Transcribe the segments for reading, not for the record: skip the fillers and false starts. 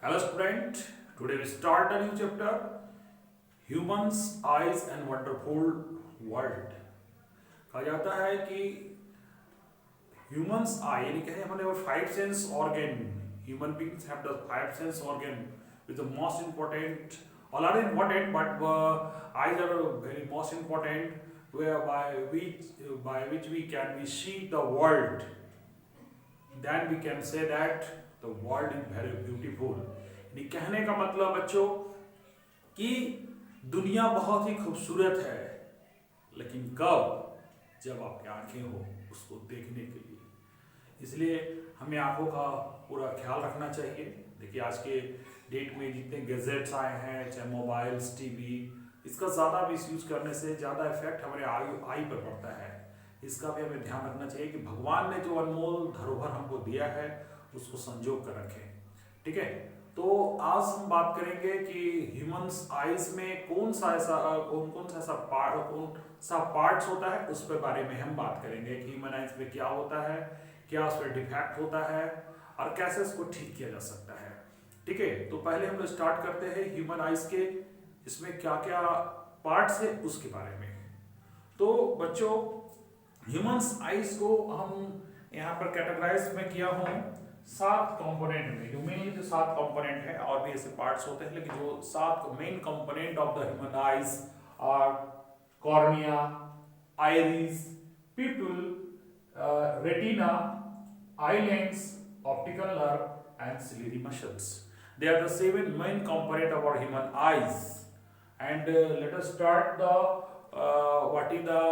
Hello student, today we start a new chapter Humans Eyes and Wonderful World। कहा जाता है कि humans eye यानी कि हमारे वो five sense organ, human beings have the five sense organ with the most important, all are important but eyes are very most important whereby by which we can we see the world, then we can say that the world is very beautiful। यानी कहने का मतलब बच्चों कि दुनिया बहुत ही खूबसूरत है, लेकिन कब? जब आपकी आंखें हो उसको देखने के लिए। इसलिए हमें आंखों का पूरा ख्याल रखना चाहिए। देखिए आज के डेट में जितने गैजेट्स आए हैं, चाहे मोबाइल्स, टीवी, इसका ज़्यादा मिसयूज करने से ज़्यादा इफेक्ट हमारे आई पर पड़ता है। इसका भी हमें ध्यान रखना चाहिए कि भगवान ने जो अनमोल धरोहर हमको दिया है उसको संजो कर रखें। ठीक है, तो आज हम बात करेंगे कि ह्यूमंस आइज में कौन सा ऐसा पार्ट्स होता है, उस पर बारे में हम बात करेंगे कि ह्यूमन आइज में क्या होता है, क्या उस पर डिफेक्ट होता है और कैसे इसको ठीक किया जा सकता है। ठीक है, तो पहले हम स्टार्ट करते हैं ह्यूमन आइज के, इसमें क्या क्या पार्ट्स है उसके बारे में। तो बच्चों ह्यूमंस आइज को हम यहाँ पर कैटेगराइज में किया हूँ 7 कंपोनेंट में। मेनली जो 7 कंपोनेंट है, और भी ऐसे पार्ट्स होते हैं, लेकिन जो 7 main component of the human eyes are cornea, iris, pupil, retina, eye lens, optical nerve and ciliary muscles. They are the 7 main component of our human eyes. And let us start the what is the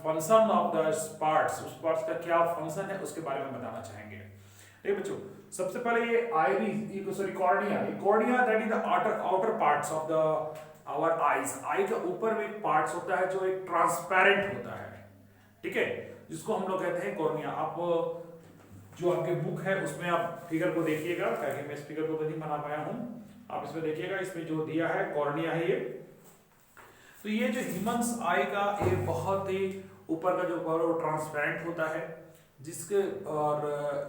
function of the parts। उस parts का क्या function है उसके बारे में बताना चाहेंगे। ठीक बच्चों, सबसे पहले ये iris, sorry cornea that is the outer parts of the our eyes. Eye के ऊपर में एक पार्ट्स होता है जो एक ट्रांसपेरेंट होता है। ठीक है, जिसको हम लोग कहते हैं कॉर्निया। आप जो आपके बुक है उसमें आप फिगर को देखिएगा, ताकि मैं इस फिगर को तो नहीं बना पाया हूं, आप इसमें देखिएगा, इसमें जो दिया है कॉर्निया है ये। तो ये जो ह्यूमंस आई का ये बहुत ही ऊपर का जो ट्रांसपेरेंट होता है, जिसके और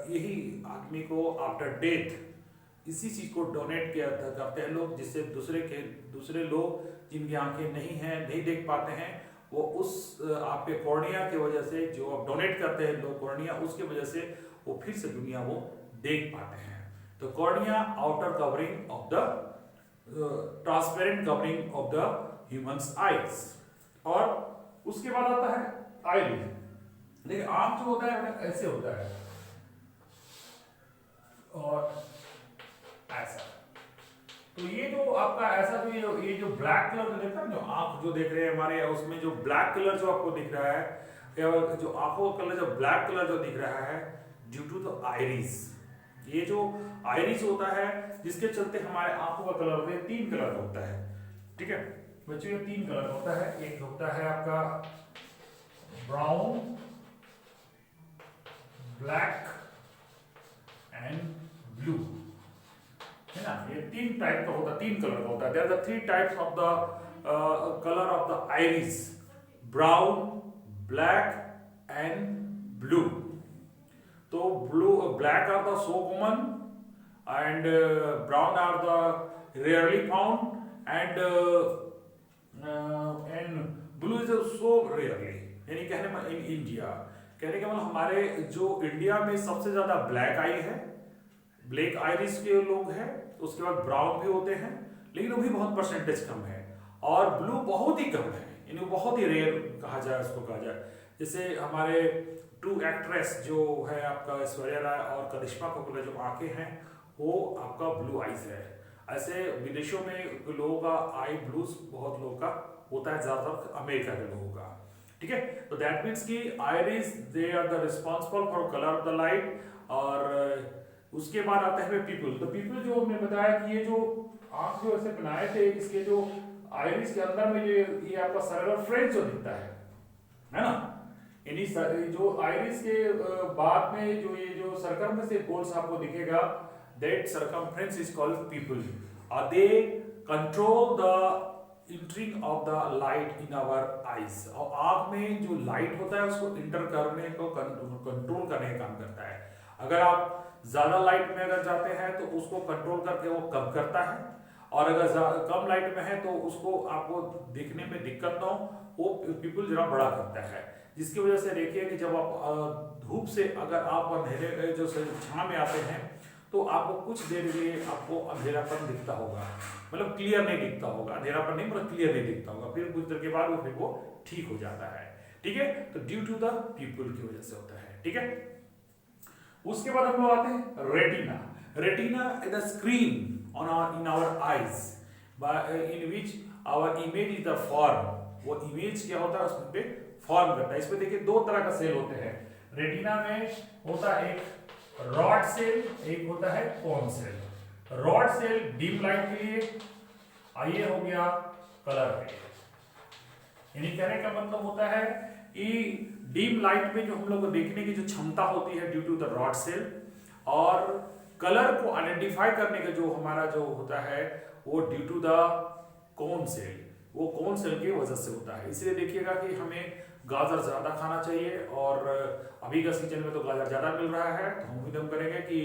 यही आदमी को आफ्टर डेथ इसी चीज को डोनेट किया करते हैं लोग, जिससे दूसरे लोग जिनकी आंखें नहीं हैं, नहीं देख पाते हैं, वो उस आपके कॉर्निया की वजह से, जो आप डोनेट करते हैं लोग कॉर्निया, उसकी वजह से वो फिर से दुनिया वो देख पाते हैं। तो cornea outer covering of the transparent covering of the humans eyes. और उसके बाद आता है आईलिड। देखिए आंख जो होता है ऐसे होता है और ऐसा। तो ये जो आपका ऐसा जो ये जो ब्लैक कलर जो देखता है, जो आंख जो देख रहे हैं हमारे, उसमें जो ब्लैक कलर जो आपको दिख रहा है, जो आंखों का कलर, जो ब्लैक कलर जो दिख रहा है, ड्यू टू द आइरिस। ये जो आइरिस होता है जिसके चलते हमारे आंखों का कलर होता है, 3 कलर होता है। ठीक है बच्चों, ये 3 कलर होता है। एक होता है आपका ब्राउन, ब्लैक एंड ब्लू, है ना। ये 3 टाइप का होता है, 3 कलर का होता है। There are the 3 types of the colour of the iris: brown, black and blue. तो black are the so common and brown are the rarely found and blue is so rarely. यानी कहने in India, कहने का मतलब हमारे जो India में सबसे ज्यादा ब्लैक आई है, ब्लैक आइरिस के लोग हैं, उसके बाद ब्राउन भी होते हैं, लेकिन वो भी बहुत परसेंटेज कम है, और ब्लू बहुत ही कम है, यानी बहुत ही रेयर कहा जाए, उसको कहा जाए। जैसे हमारे 2 एक्ट्रेस जो है आपका ऐश्वर्या राय और करिश्मा कपूर का जो आंखें हैं वो आपका ब्लू आइज है। ऐसे विदेशों में लोगों का आई ब्लूज बहुत लोगों का होता है, ज्यादातर अमेरिका के लोगों का। ठीक है, तो दैट मीन्स कि iris they are the responsible for colour of the light. और उसके बाद आता है पीपल। तो पीपल जो हमने बताया कि ये जो आंख जो ऐसे बनाए थे, इसके जो आइरिस के अंदर में ये आपका सर्कल फ्रेंच जो दिखता है ना, यानी जो आइरिस के बाद में जो ये जो सर्कल में से गोल्स आपको दिखेगा, that circumference is called pupil. They control the entering of the light in our eyes. और आंख में जो लाइट होता है उसको इंटर करने को कंट्रोल करने का काम करता है। अगर आप ज्यादा लाइट में अगर जाते हैं तो उसको कंट्रोल करके वो कम करता है, और अगर कम लाइट में है तो उसको आपको दिखने में दिक्कत ना हो, वो पीपल जरा बड़ा करता है। जिसकी वजह से देखिए कि जब आप धूप से अगर आप अंधेरे जो छां में आते हैं तो आपको कुछ देर के लिए आपको अंधेरापन दिखता होगा, मतलब क्लियर नहीं दिखता होगा, अंधेरापन नहीं मतलब क्लियर नहीं दिखता होगा, फिर कुछ देर के बाद वो ठीक हो जाता है। ठीक है, तो ड्यू टू द पीपल की वजह से होता है। ठीक है, उसके बाद हम लोग आते हैं retina. Retina is the screen on in our eyes in which our image is the form. वो इमेज क्या होता है उसमें पे फॉर्म करता है। इसमें देखिए दो तरह का सेल होते हैं रेटिना में, होता है एक रॉड सेल, एक होता है cone cell. Rod cell dim light के लिए, ये हो गया कलर के लिए। यानी कहने का मतलब होता है कि डीम लाइट में जो हम लोग को देखने की जो क्षमता होती है due to the rod cell, और कलर को आइडेंटिफाई करने का जो हमारा जो होता है वो due to the cone cell, वो कोन सेल की वजह से होता है। इसलिए देखिएगा कि हमें गाजर ज्यादा खाना चाहिए, और अभी का सीजन में तो गाजर ज्यादा मिल रहा है, तो हम उम्मीद करेंगे कि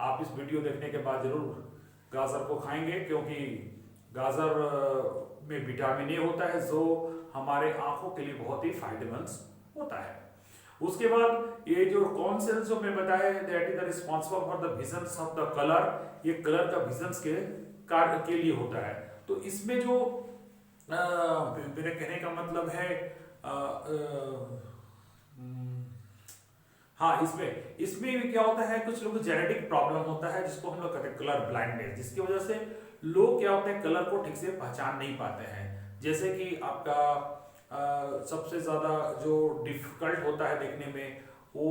आप इस वीडियो देखने के बाद जरूर गाजर को खाएंगे, क्योंकि गाजर में विटामिन ए होता है जो हमारे आंखों के लिए बहुत ही फायदेमंद होता है। उसके बाद ये जो कौन सेल्स जो मैं बताया that is the responsible for the visions of the colour, ये कलर का विजन्स के कार्य के लिए होता है। तो इसमें जो मेरे कहने का मतलब है हाँ, इसमें क्या होता है, कुछ लोग जेनेटिक प्रॉब्लम होता है जिसको हम लोग कहते हैं कलर ब्लाइंडनेस, जिसकी वजह से लोग क्या होते हैं कलर को ठीक से पहचान नहीं पाते हैं। जैसे कि आपका सबसे ज्यादा जो डिफिकल्ट होता है देखने में वो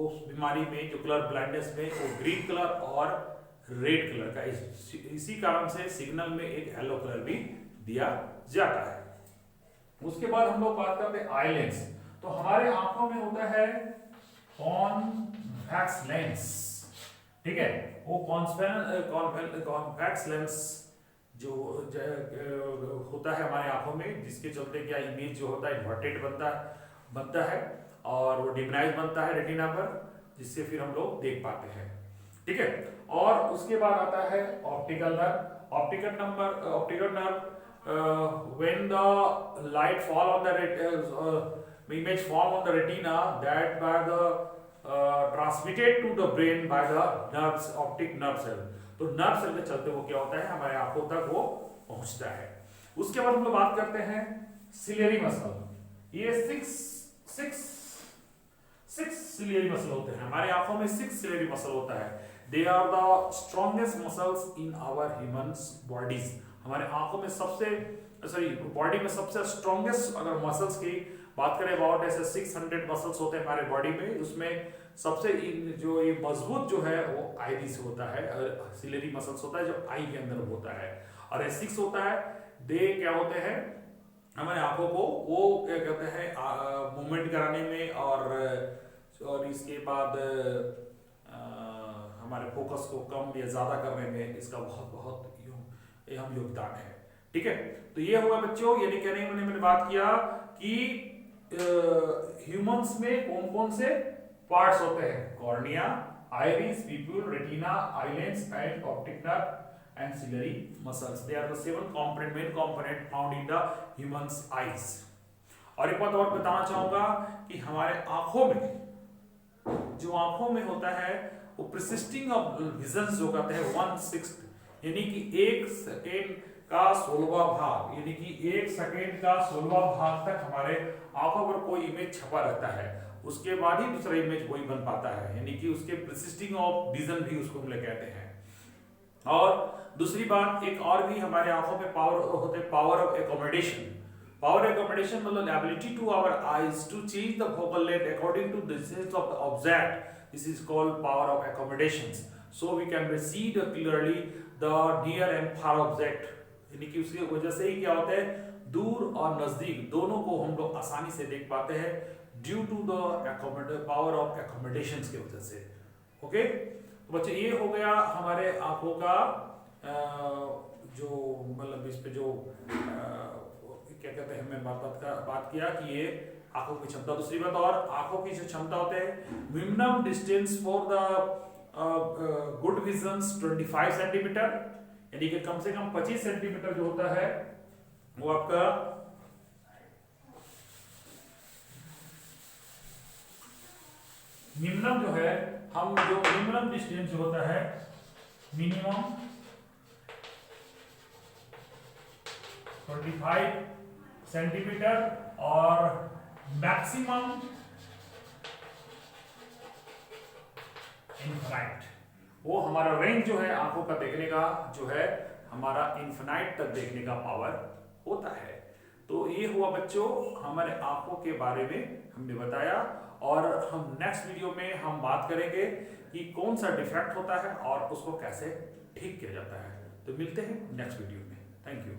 उस बीमारी में जो कलर ब्लाइंडनेस में वो ग्रीन कलर और रेड कलर का, इसी कारण से सिग्नल में एक येलो कलर भी दिया जाता है। उसके बाद हम लोग बात करते हैं आई लेंस। तो हमारे आंखों में होता है कॉन्वेक्स लेंस। ठीक है, वो कॉन्वेक्स लेंस जो होता है हमारे आंखों में, जिसके चलते क्या इमेज जो होता है इन्वर्टेड बनता है और वो डिमनाइज बनता है रेटिना पर, जिससे फिर हम लोग देख पाते हैं। ठीक है, और उसके बाद आता है optical nerve. Optical nerve when the light fall on the image fall on the retina, that by the transmitted to the brain by the nerves, optic nerve cell। तो नर्व सेल के चलते वो क्या होता है हमारे आंखों तक वो पहुंचता है। उसके बाद हम लोग बात करते हैं सिलियरी मसल। ये सिक्स सिलियरी मसल होते हैं हमारे आंखों में, 6 सिलियरी मसल होता है। They are the strongest muscles in our humans bodies. हमारे आंखों में बॉडी में सबसे स्ट्रॉन्गेस्ट अगर मसल्स की बात करें, अबाउट ऐसे 600 मसल्स होते हैं हमारे बॉडी में, उसमें सबसे जो ये मजबूत जो है वो आईरिस होता है, सिलेरी मसल्स होता है जो आई के अंदर होता है, और ये 6 होता है। दे क्या होते हैं हमारे आंखों को वो क्या कहते हैं मूवमेंट कराने में, और इसके बाद हमारे फोकस को कम या ज्यादा करने में इसका बहुत अहम योगदान है। ठीक है, तो ये होगा बच्चों, यानी कहने मैंने बात किया कि ह्यूमंस में कौन कौन से पार्ट्स होते हैं, cornea, iris, pupil, retina, eye lens and optic nerve and ciliary muscles. They are the 7 main component found in the humans eyes. और एक बात और बताना चाहूंगा कि हमारे आंखों में होता है वो प्रिसिस्टिंग ऑफ विजन जो कहते हैं 1/6, यानी कि 1 सेकेंड का 16वां भाग, यानी कि 1 सेकेंड का 16वां भाग तक हमारे आंखों पर कोई इमेज छपा रहता है, उसके बाद ही दूसरा इमेज वही बन पाता है, यानी कि उसके प्रिसिस्टिंग ऑफ विजन भी उसको हम लोग कहते हैं। और दूसरी बात एक और भी हमारे आंखों में पावर होते हैं, power of accommodation. Power accommodation मतलब ability to our eyes to change the focal length according to the distance of the object, this is called power of accommodations. So we can see clearly the near and far object, यानी कि उसकी वजह से ही क्या होता है दूर और नजदीक दोनों को हम लोग आसानी से देख पाते हैं due to the power of accommodations की वजह से। ओके, तो बच्चे ये हो गया हमारे आंखों का जो मतलब इस पे जो क्या कहते हैं मैं बात किया कि ये आंखों की क्षमता। दूसरी बात और आंखों की जो क्षमता होते हैं minimum distance for the good vision 25 centimetre, यानी कि कम से कम 25 सेंटीमीटर जो होता है वो आपका मिनिमम जो है, हम जो मिनिमम डिस्टेंस जो होता है मिनिमम 25 सेंटीमीटर और मैक्सिमम इनफाइनाइट, वो हमारा रेंज जो है आंखों का देखने का जो है हमारा इनफाइनाइट तक देखने का पावर होता है। तो ये हुआ बच्चों हमारे आंखों के बारे में हमने बताया, और हम नेक्स्ट वीडियो में हम बात करेंगे कि कौन सा डिफेक्ट होता है और उसको कैसे ठीक किया जाता है। तो मिलते हैं नेक्स्ट वीडियो में। Thank you.